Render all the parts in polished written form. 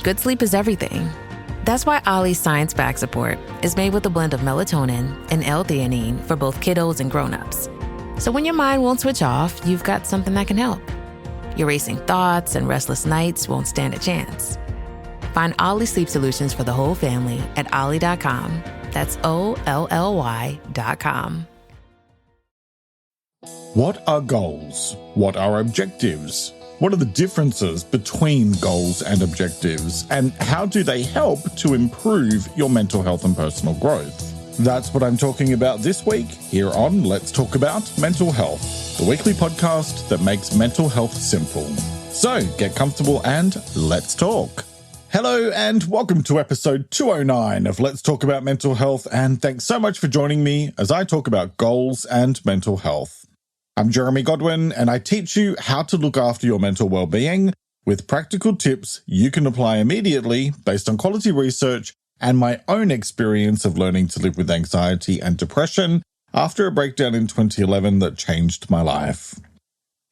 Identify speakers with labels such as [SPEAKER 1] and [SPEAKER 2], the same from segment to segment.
[SPEAKER 1] good sleep is everything. That's why Ollie's science-backed support is made with a blend of melatonin and L-theanine for both kiddos and grown-ups. So when your mind won't switch off, you've got something that can help. Your racing thoughts and restless nights won't stand a chance. Find Ollie Sleep Solutions for the whole family at ollie.com. That's OLLY.com.
[SPEAKER 2] What are goals? What are objectives? What are the differences between goals and objectives? And how do they help to improve your mental health and personal growth? That's what I'm talking about this week here on Let's Talk About Mental Health, the weekly podcast that makes mental health simple. So get comfortable and let's talk. Hello and welcome to episode 209 of Let's Talk About Mental Health, and thanks so much for joining me as I talk about goals and mental health. I'm Jeremy Godwin, and I teach you how to look after your mental well-being with practical tips you can apply immediately based on quality research and my own experience of learning to live with anxiety and depression after a breakdown in 2011 that changed my life.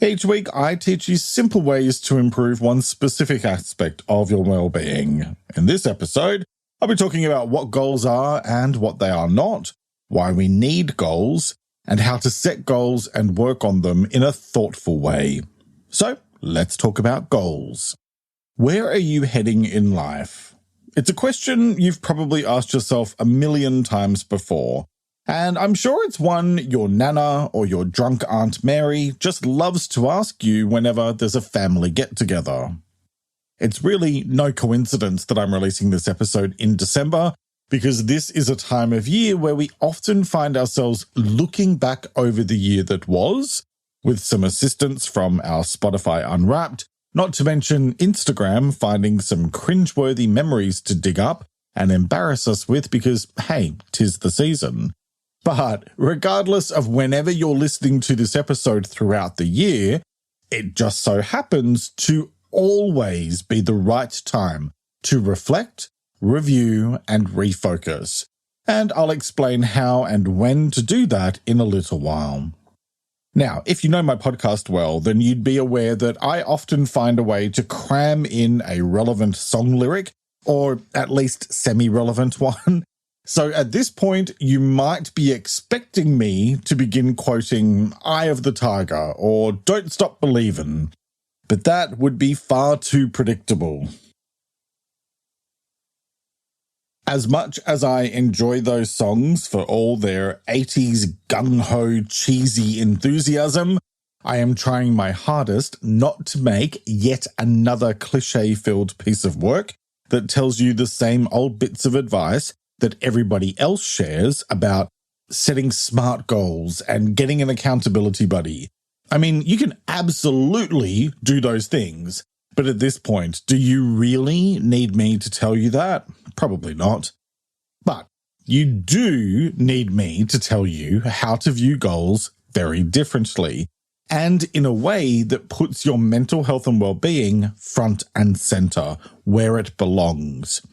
[SPEAKER 2] Each week, I teach you simple ways to improve one specific aspect of your well-being. In this episode, I'll be talking about what goals are and what they are not, why we need goals, and how to set goals and work on them in a thoughtful way. So, let's talk about goals. Where are you heading in life? It's a question you've probably asked yourself a million times before. And I'm sure it's one your nana or your drunk Aunt Mary just loves to ask you whenever there's a family get-together. It's really no coincidence that I'm releasing this episode in December, because this is a time of year where we often find ourselves looking back over the year that was, with some assistance from our Spotify Unwrapped, not to mention Instagram finding some cringeworthy memories to dig up and embarrass us with because, hey, 'tis the season. But regardless of whenever you're listening to this episode throughout the year, it just so happens to always be the right time to reflect, review, and refocus. And I'll explain how and when to do that in a little while. Now, if you know my podcast well, then you'd be aware that I often find a way to cram in a relevant song lyric, or at least semi-relevant one. So at this point, you might be expecting me to begin quoting Eye of the Tiger or Don't Stop Believin', but that would be far too predictable. As much as I enjoy those songs for all their 80s gung-ho cheesy enthusiasm, I am trying my hardest not to make yet another cliche-filled piece of work that tells you the same old bits of advice that everybody else shares about setting smart goals and getting an accountability buddy. I mean, you can absolutely do those things, but at this point, do you really need me to tell you that? Probably not. But you do need me to tell you how to view goals very differently, and in a way that puts your mental health and well-being front and center, where it belongs.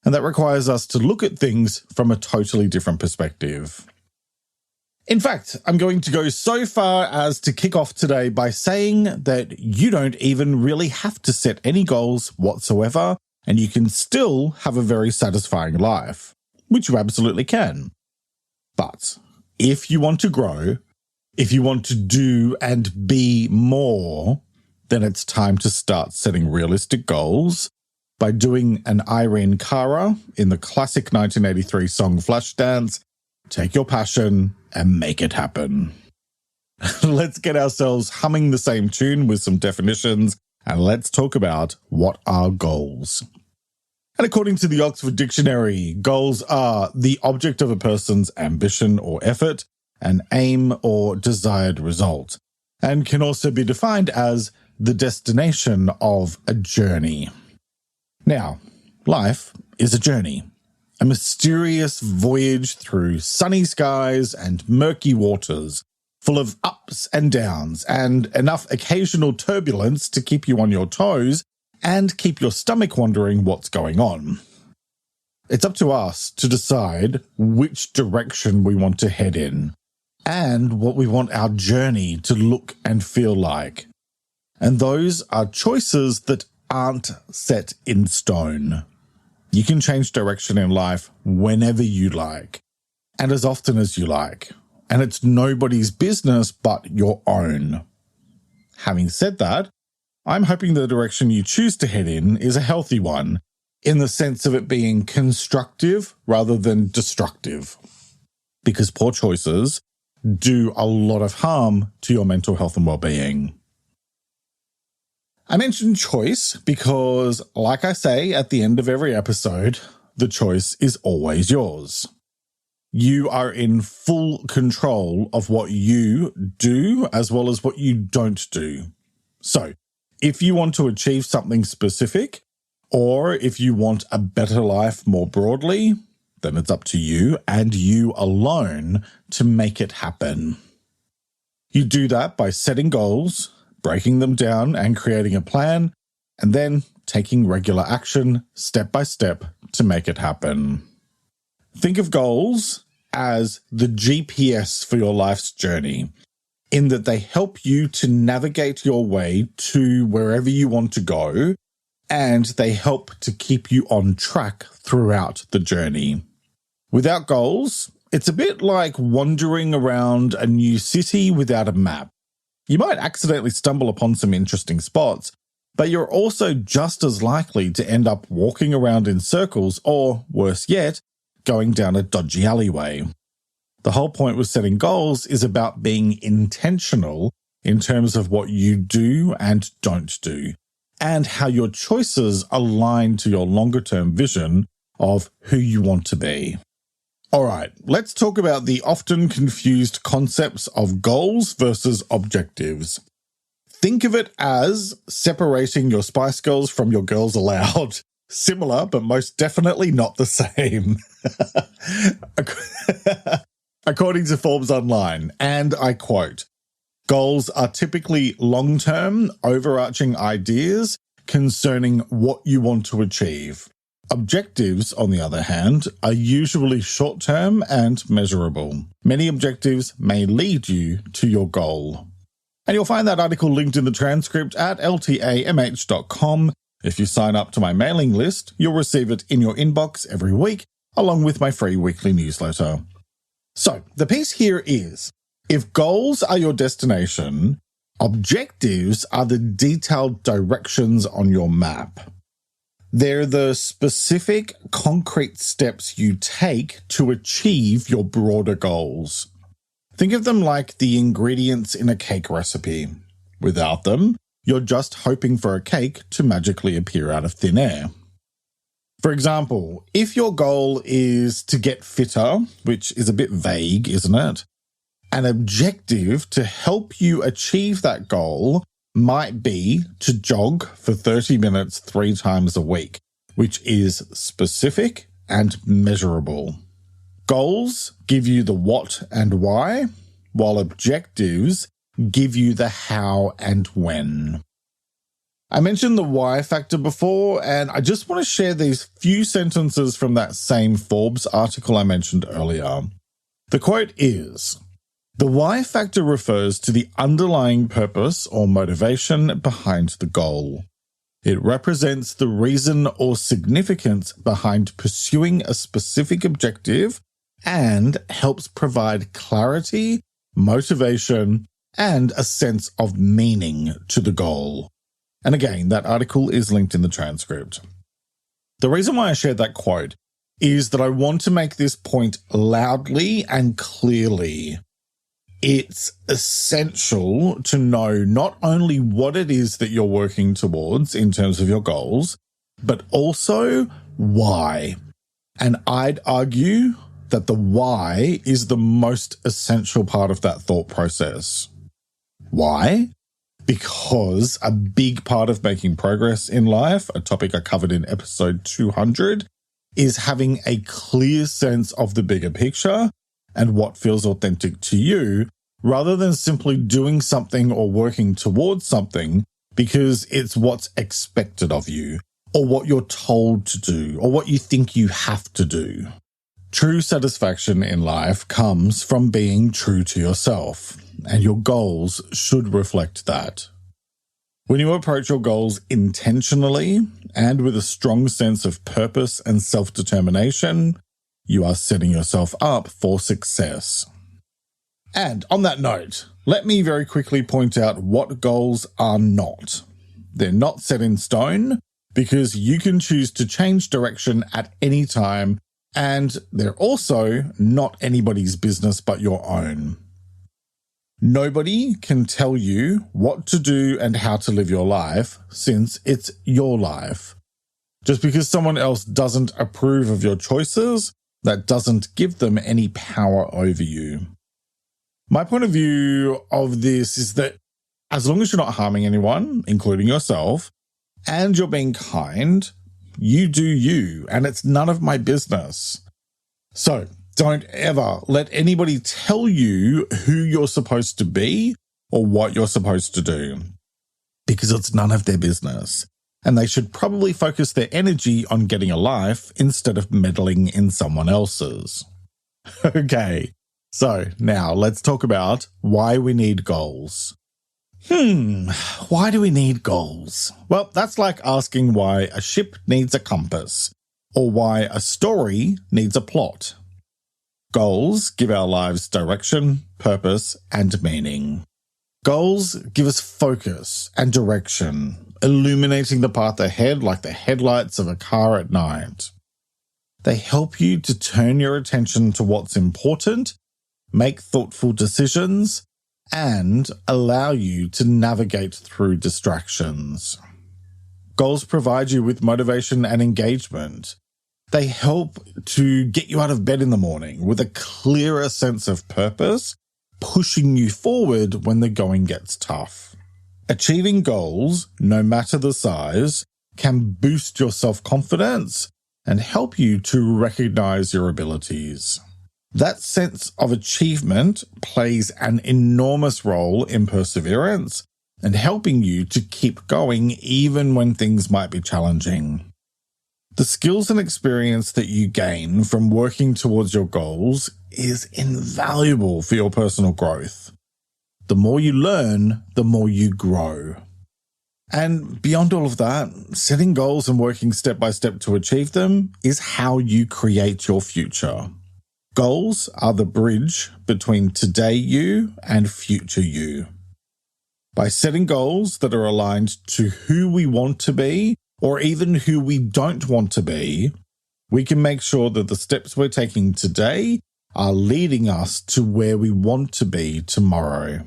[SPEAKER 2] And that requires us to look at things from a totally different perspective. In fact, I'm going to go so far as to kick off today by saying that you don't even really have to set any goals whatsoever, and you can still have a very satisfying life, which you absolutely can. But if you want to grow, if you want to do and be more, then it's time to start setting realistic goals by doing an Irene Cara in the classic 1983 song Flashdance, take your passion and make it happen. Let's get ourselves humming the same tune with some definitions, and let's talk about what are goals. And according to the Oxford Dictionary, goals are the object of a person's ambition or effort, an aim or desired result, and can also be defined as the destination of a journey. Now, life is a journey, a mysterious voyage through sunny skies and murky waters, full of ups and downs and enough occasional turbulence to keep you on your toes and keep your stomach wondering what's going on. It's up to us to decide which direction we want to head in and what we want our journey to look and feel like. And those are choices that aren't set in stone. You can change direction in life whenever you like, and as often as you like, and it's nobody's business but your own. Having said that, I'm hoping the direction you choose to head in is a healthy one, in the sense of it being constructive rather than destructive, because poor choices do a lot of harm to your mental health and well-being. I mentioned choice because, like I say at the end of every episode, the choice is always yours. You are in full control of what you do as well as what you don't do. So, if you want to achieve something specific, or if you want a better life more broadly, then it's up to you and you alone to make it happen. You do that by setting goals, breaking them down and creating a plan, and then taking regular action step by step to make it happen. Think of goals as the GPS for your life's journey, in that they help you to navigate your way to wherever you want to go, and they help to keep you on track throughout the journey. Without goals, it's a bit like wandering around a new city without a map. You might accidentally stumble upon some interesting spots, but you're also just as likely to end up walking around in circles or, worse yet, going down a dodgy alleyway. The whole point with setting goals is about being intentional in terms of what you do and don't do, and how your choices align to your longer-term vision of who you want to be. All right, let's talk about the often confused concepts of goals versus objectives. Think of it as separating your Spice Girls from your Girls Aloud. Similar, but most definitely not the same. According to Forbes Online, and I quote, "Goals are typically long-term, overarching ideas concerning what you want to achieve. Objectives, on the other hand, are usually short-term and measurable. Many objectives may lead you to your goal." And you'll find that article linked in the transcript at ltamh.com. If you sign up to my mailing list, you'll receive it in your inbox every week, along with my free weekly newsletter. So, the piece here is, if goals are your destination, objectives are the detailed directions on your map. They're the specific, concrete steps you take to achieve your broader goals. Think of them like the ingredients in a cake recipe. Without them, you're just hoping for a cake to magically appear out of thin air. For example, if your goal is to get fitter, which is a bit vague, isn't it? An objective to help you achieve that goal might be to jog for 30 minutes 3 times a week, which is specific and measurable. Goals give you the what and why, while objectives give you the how and when. I mentioned the why factor before, and I just want to share these few sentences from that same Forbes article I mentioned earlier. The quote is, "The why factor refers to the underlying purpose or motivation behind the goal. It represents the reason or significance behind pursuing a specific objective and helps provide clarity, motivation, and a sense of meaning to the goal." And again, that article is linked in the transcript. The reason why I shared that quote is that I want to make this point loudly and clearly. It's essential to know not only what it is that you're working towards in terms of your goals, but also why. And I'd argue that the why is the most essential part of that thought process. Why? Because a big part of making progress in life, a topic I covered in episode 200, is having a clear sense of the bigger picture and what feels authentic to you, rather than simply doing something or working towards something because it's what's expected of you, or what you're told to do, or what you think you have to do. True satisfaction in life comes from being true to yourself, and your goals should reflect that. When you approach your goals intentionally and with a strong sense of purpose and self-determination, you are setting yourself up for success. And on that note, let me very quickly point out what goals are not. They're not set in stone because you can choose to change direction at any time, and they're also not anybody's business but your own. Nobody can tell you what to do and how to live your life since it's your life. Just because someone else doesn't approve of your choices, that doesn't give them any power over you. My point of view of this is that as long as you're not harming anyone, including yourself, and you're being kind, you do you, and it's none of my business. So don't ever let anybody tell you who you're supposed to be or what you're supposed to do, because it's none of their business. And they should probably focus their energy on getting a life instead of meddling in someone else's. Okay, so now let's talk about why we need goals. Why do we need goals? Well, that's like asking why a ship needs a compass or why a story needs a plot. Goals give our lives direction, purpose, and meaning. Goals give us focus and direction, illuminating the path ahead like the headlights of a car at night. They help you to turn your attention to what's important, make thoughtful decisions, and allow you to navigate through distractions. Goals provide you with motivation and engagement. They help to get you out of bed in the morning with a clearer sense of purpose, pushing you forward when the going gets tough. Achieving goals, no matter the size, can boost your self-confidence and help you to recognize your abilities. That sense of achievement plays an enormous role in perseverance and helping you to keep going even when things might be challenging. The skills and experience that you gain from working towards your goals is invaluable for your personal growth. The more you learn, the more you grow. And beyond all of that, setting goals and working step by step to achieve them is how you create your future. Goals are the bridge between today you and future you. By setting goals that are aligned to who we want to be, or even who we don't want to be, we can make sure that the steps we're taking today are leading us to where we want to be tomorrow.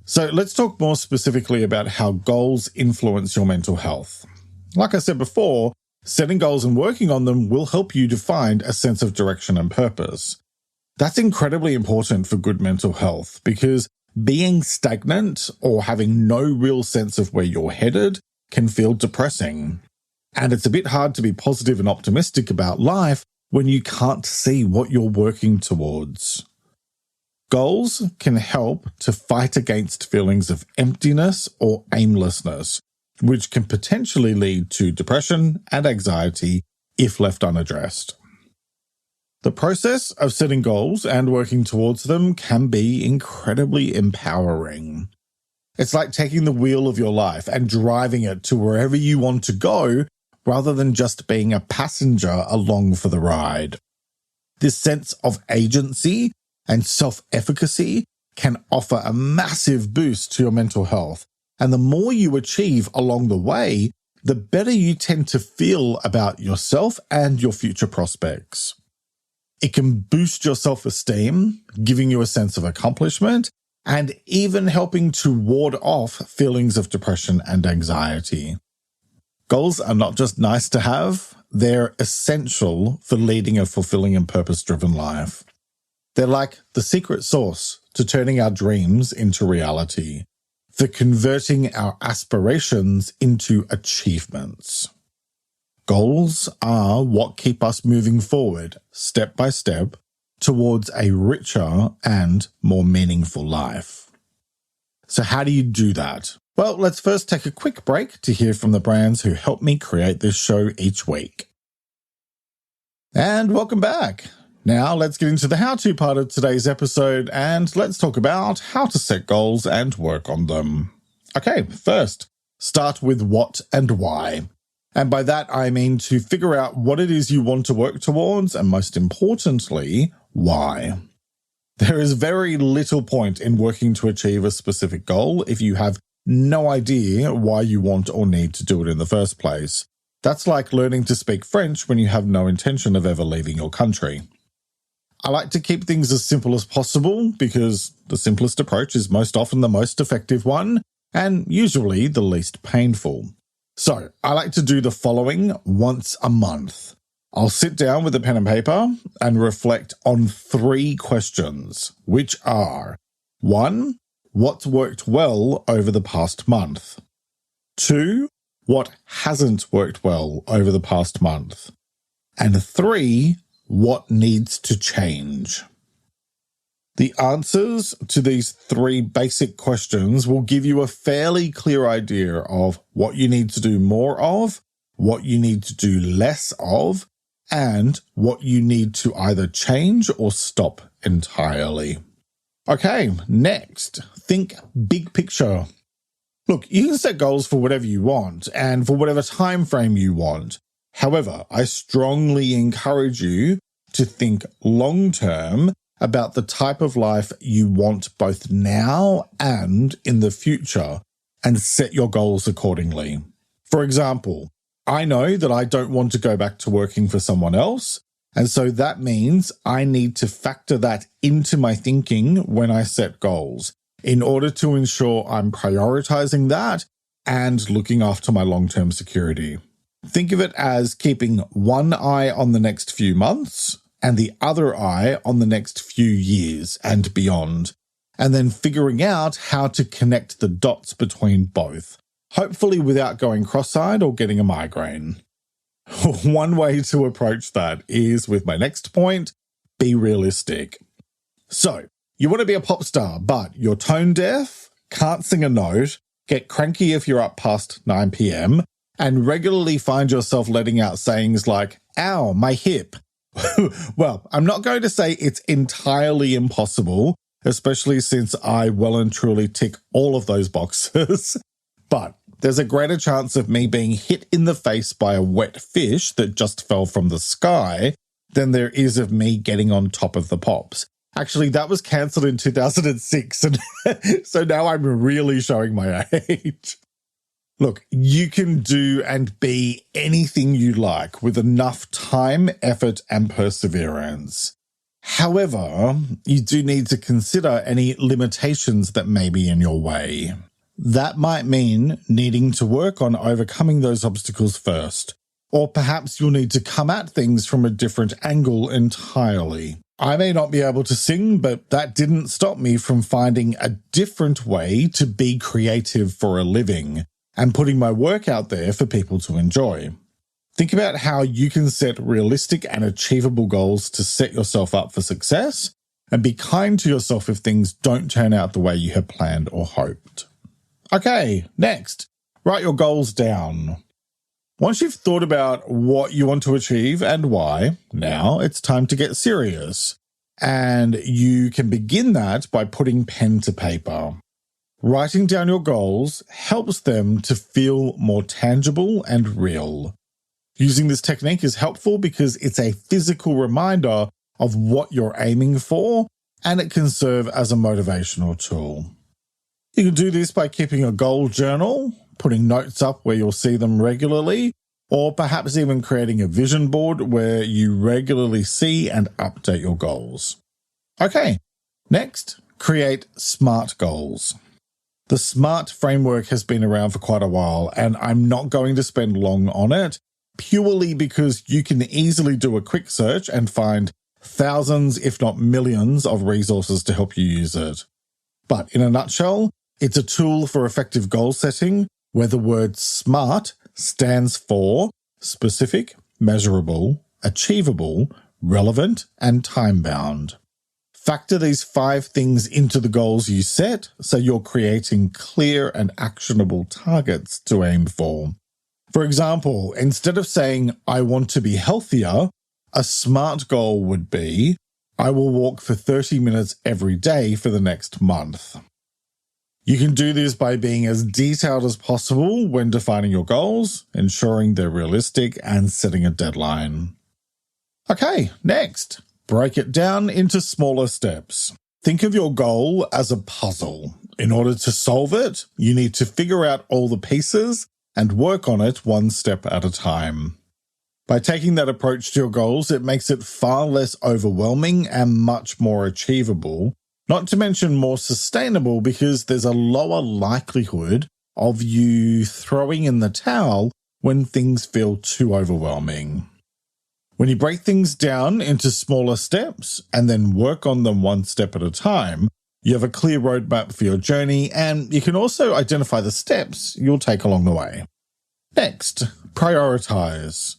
[SPEAKER 2] So let's talk more specifically about how goals influence your mental health. Like I said before, setting goals and working on them will help you to find a sense of direction and purpose. That's incredibly important for good mental health because being stagnant or having no real sense of where you're headed can feel depressing. And it's a bit hard to be positive and optimistic about life when you can't see what you're working towards. Goals can help to fight against feelings of emptiness or aimlessness, which can potentially lead to depression and anxiety if left unaddressed. The process of setting goals and working towards them can be incredibly empowering. It's like taking the wheel of your life and driving it to wherever you want to go rather than just being a passenger along for the ride. This sense of agency and self-efficacy can offer a massive boost to your mental health, and the more you achieve along the way, the better you tend to feel about yourself and your future prospects. It can boost your self-esteem, giving you a sense of accomplishment, and even helping to ward off feelings of depression and anxiety. Goals are not just nice to have, they're essential for leading a fulfilling and purpose-driven life. They're like the secret sauce to turning our dreams into reality, for converting our aspirations into achievements. Goals are what keep us moving forward, step by step, towards a richer and more meaningful life. So how do you do that? Well, let's first take a quick break to hear from the brands who help me create this show each week. And welcome back. Now let's get into the how-to part of today's episode and let's talk about how to set goals and work on them. Okay, first, Start with what and why. And by that, I mean to figure out what it is you want to work towards, and most importantly, why. There is very little point in working to achieve a specific goal if you have no idea why you want or need to do it in the first place. That's like learning to speak French when you have no intention of ever leaving your country. I like to keep things as simple as possible because the simplest approach is most often the most effective one and usually the least painful. So I like to do the following once a month. I'll sit down with a pen and paper and reflect on 3 questions, which are 1. What's worked well over the past month? 2. What hasn't worked well over the past month? And 3. What needs to change? The answers to these 3 basic questions will give you a fairly clear idea of what you need to do more of, what you need to do less of, and what you need to either change or stop entirely. Okay, next, think big picture. Look, you can set goals for whatever you want and for whatever time frame you want. However, I strongly encourage you to think long-term about the type of life you want both now and in the future, and set your goals accordingly. For example, I know that I don't want to go back to working for someone else, and so that means I need to factor that into my thinking when I set goals in order to ensure I'm prioritizing that and looking after my long-term security. Think of it as keeping one eye on the next few months and the other eye on the next few years and beyond, and then figuring out how to connect the dots between both, hopefully without going cross-eyed or getting a migraine. One way to approach that is with my next point, be realistic. So, you want to be a pop star, but you're tone deaf, can't sing a note, get cranky if you're up past 9 p.m, and regularly find yourself letting out sayings like, "Ow, my hip." Well, I'm not going to say it's entirely impossible, especially since I well and truly tick all of those boxes, but there's a greater chance of me being hit in the face by a wet fish that just fell from the sky than there is of me getting on top of the pops. Actually, that was cancelled in 2006, and so now I'm really showing my age. Look, you can do and be anything you like with enough time, effort, and perseverance. However, you do need to consider any limitations that may be in your way. That might mean needing to work on overcoming those obstacles first, or perhaps you'll need to come at things from a different angle entirely. I may not be able to sing, but that didn't stop me from finding a different way to be creative for a living and putting my work out there for people to enjoy. Think about how you can set realistic and achievable goals to set yourself up for success, and be kind to yourself if things don't turn out the way you have planned or hoped. Okay, next, write your goals down. Once you've thought about what you want to achieve and why, now it's time to get serious. And you can begin that by putting pen to paper. Writing down your goals helps them to feel more tangible and real. Using this technique is helpful because it's a physical reminder of what you're aiming for, and it can serve as a motivational tool. You can do this by keeping a goal journal, putting notes up where you'll see them regularly, or perhaps even creating a vision board where you regularly see and update your goals. Okay, next, create SMART goals. The SMART framework has been around for quite a while, and I'm not going to spend long on it, purely because you can easily do a quick search and find thousands, if not millions, of resources to help you use it. But in a nutshell, it's a tool for effective goal setting where the word SMART stands for specific, measurable, achievable, relevant, and time-bound. Factor these 5 things into the goals you set so you're creating clear and actionable targets to aim for. For example, instead of saying, "I want to be healthier," a SMART goal would be, "I will walk for 30 minutes every day for the next month." You can do this by being as detailed as possible when defining your goals, ensuring they're realistic, and setting a deadline. Okay, next, break it down into smaller steps. Think of your goal as a puzzle. In order to solve it, you need to figure out all the pieces and work on it one step at a time. By taking that approach to your goals, it makes it far less overwhelming and much more achievable, not to mention more sustainable because there's a lower likelihood of you throwing in the towel when things feel too overwhelming. When you break things down into smaller steps and then work on them one step at a time, you have a clear roadmap for your journey, and you can also identify the steps you'll take along the way. Next, prioritize.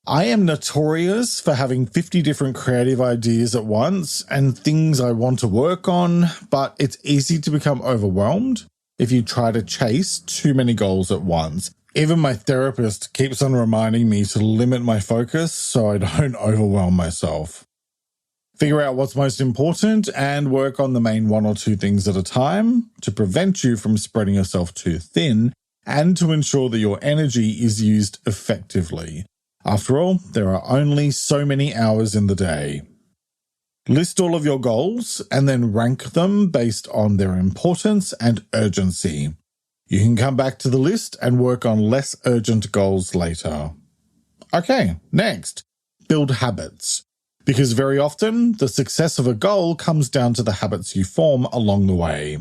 [SPEAKER 2] I am notorious for having 50 different creative ideas at once and things I want to work on, but it's easy to become overwhelmed if you try to chase too many goals at once. Even my therapist keeps on reminding me to limit my focus so I don't overwhelm myself. Figure out what's most important and work on the main one or two things at a time to prevent you from spreading yourself too thin and to ensure that your energy is used effectively. After all, there are only so many hours in the day. List all of your goals and then rank them based on their importance and urgency. You can come back to the list and work on less urgent goals later. Okay, next, build habits. Because very often, the success of a goal comes down to the habits you form along the way.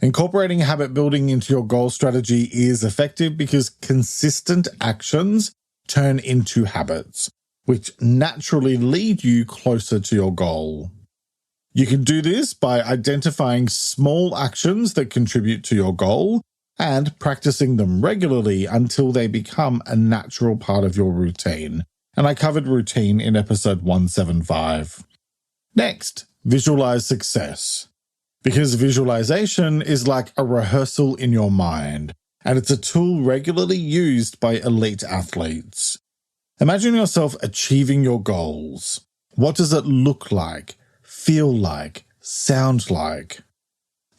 [SPEAKER 2] Incorporating habit building into your goal strategy is effective because consistent actions turn into habits, which naturally lead you closer to your goal. You can do this by identifying small actions that contribute to your goal and practicing them regularly until they become a natural part of your routine. And I covered routine in episode 175. Next, visualize success. Because visualization is like a rehearsal in your mind, and it's a tool regularly used by elite athletes. Imagine yourself achieving your goals. What does it look like, feel like, sound like?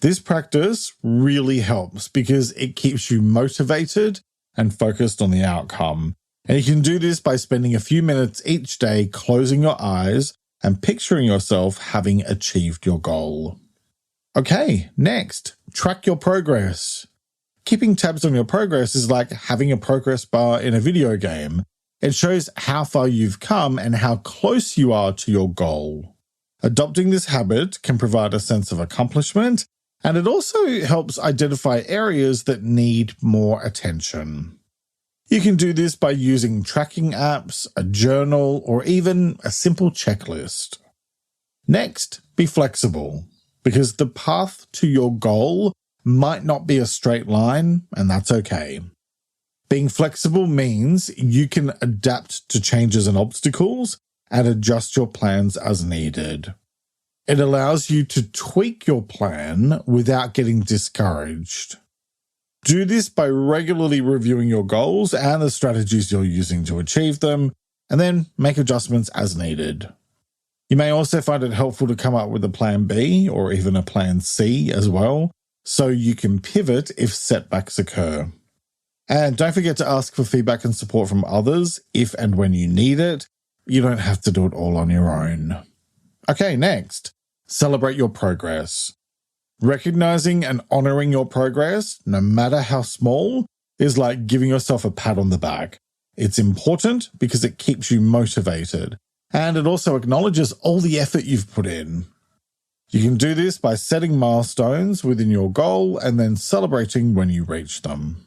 [SPEAKER 2] This practice really helps because it keeps you motivated and focused on the outcome. And you can do this by spending a few minutes each day closing your eyes and picturing yourself having achieved your goal. Okay, next, track your progress. Keeping tabs on your progress is like having a progress bar in a video game. It shows how far you've come and how close you are to your goal. Adopting this habit can provide a sense of accomplishment, and it also helps identify areas that need more attention. You can do this by using tracking apps, a journal, or even a simple checklist. Next, be flexible, because the path to your goal might not be a straight line, and that's okay. Being flexible means you can adapt to changes and obstacles and adjust your plans as needed. It allows you to tweak your plan without getting discouraged. Do this by regularly reviewing your goals and the strategies you're using to achieve them, and then make adjustments as needed. You may also find it helpful to come up with a plan B or even a plan C as well, so you can pivot if setbacks occur. And don't forget to ask for feedback and support from others if and when you need it. You don't have to do it all on your own. Okay, next, celebrate your progress. Recognizing and honoring your progress, no matter how small, is like giving yourself a pat on the back. It's important because it keeps you motivated, and it also acknowledges all the effort you've put in. You can do this by setting milestones within your goal and then celebrating when you reach them.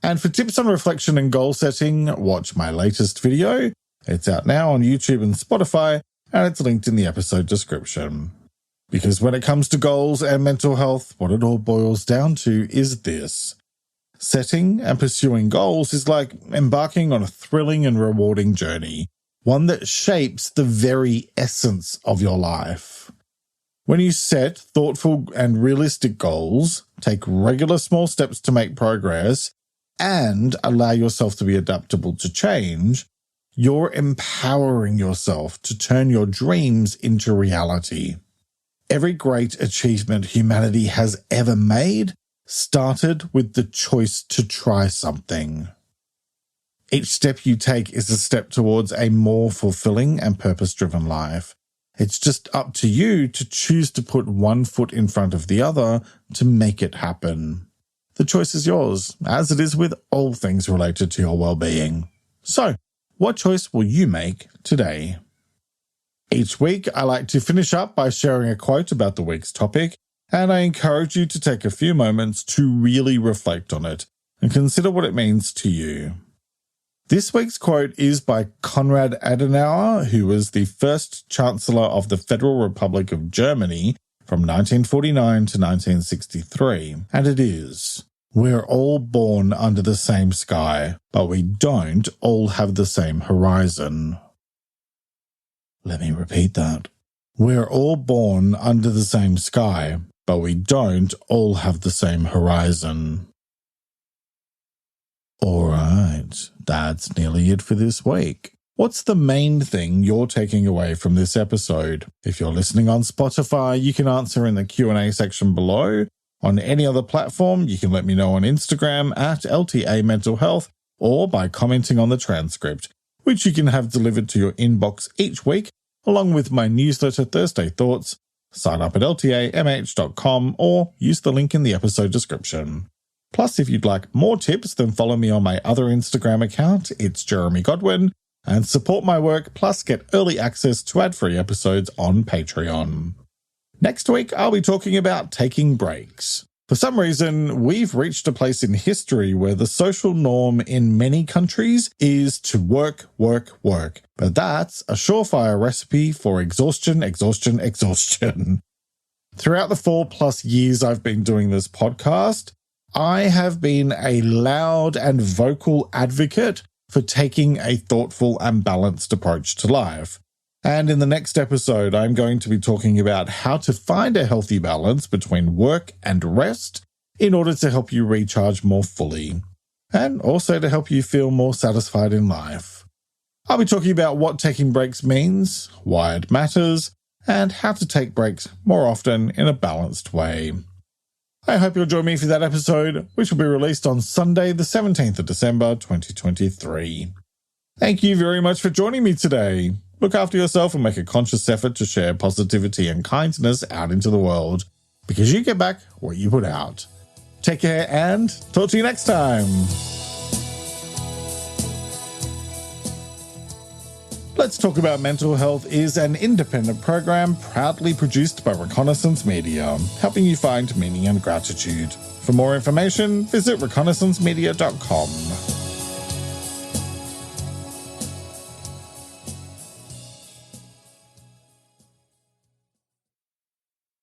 [SPEAKER 2] And for tips on reflection and goal setting, watch my latest video. It's out now on YouTube and Spotify, and it's linked in the episode description. Because when it comes to goals and mental health, what it all boils down to is this. Setting and pursuing goals is like embarking on a thrilling and rewarding journey, one that shapes the very essence of your life. When you set thoughtful and realistic goals, take regular small steps to make progress, and allow yourself to be adaptable to change, you're empowering yourself to turn your dreams into reality. Every great achievement humanity has ever made started with the choice to try something. Each step you take is a step towards a more fulfilling and purpose-driven life. It's just up to you to choose to put one foot in front of the other to make it happen. The choice is yours, as it is with all things related to your well-being. So, what choice will you make today? Each week, I like to finish up by sharing a quote about the week's topic, and I encourage you to take a few moments to really reflect on it and consider what it means to you. This week's quote is by Konrad Adenauer, who was the first Chancellor of the Federal Republic of Germany from 1949 to 1963, and it is, "We're all born under the same sky, but we don't all have the same horizon." Let me repeat that. We're all born under the same sky, but we don't all have the same horizon. Alright, that's nearly it for this week. What's the main thing you're taking away from this episode? If you're listening on Spotify, you can answer in the Q&A section below. On any other platform, you can let me know on Instagram at LTA Mental Health or by commenting on the transcript, which you can have delivered to your inbox each week, along with my newsletter Thursday Thoughts. Sign up at ltamh.com or use the link in the episode description. Plus, if you'd like more tips, then follow me on my other Instagram account, it's Jeremy Godwin, and support my work, plus get early access to ad-free episodes on Patreon. Next week, I'll be talking about taking breaks. For some reason, we've reached a place in history where the social norm in many countries is to work, work, work. But that's a surefire recipe for exhaustion. Throughout the 4+ years I've been doing this podcast, I have been a loud and vocal advocate for taking a thoughtful and balanced approach to life. And in the next episode, I'm going to be talking about how to find a healthy balance between work and rest in order to help you recharge more fully, and also to help you feel more satisfied in life. I'll be talking about what taking breaks means, why it matters, and how to take breaks more often in a balanced way. I hope you'll join me for that episode, which will be released on Sunday, the 17th of December, 2023. Thank you very much for joining me today. Look after yourself and make a conscious effort to share positivity and kindness out into the world, because you get back what you put out. Take care and talk to you next time. Let's Talk About Mental Health is an independent program proudly produced by Reconnaissance Media, helping you find meaning and gratitude. For more information, visit reconnaissancemedia.com.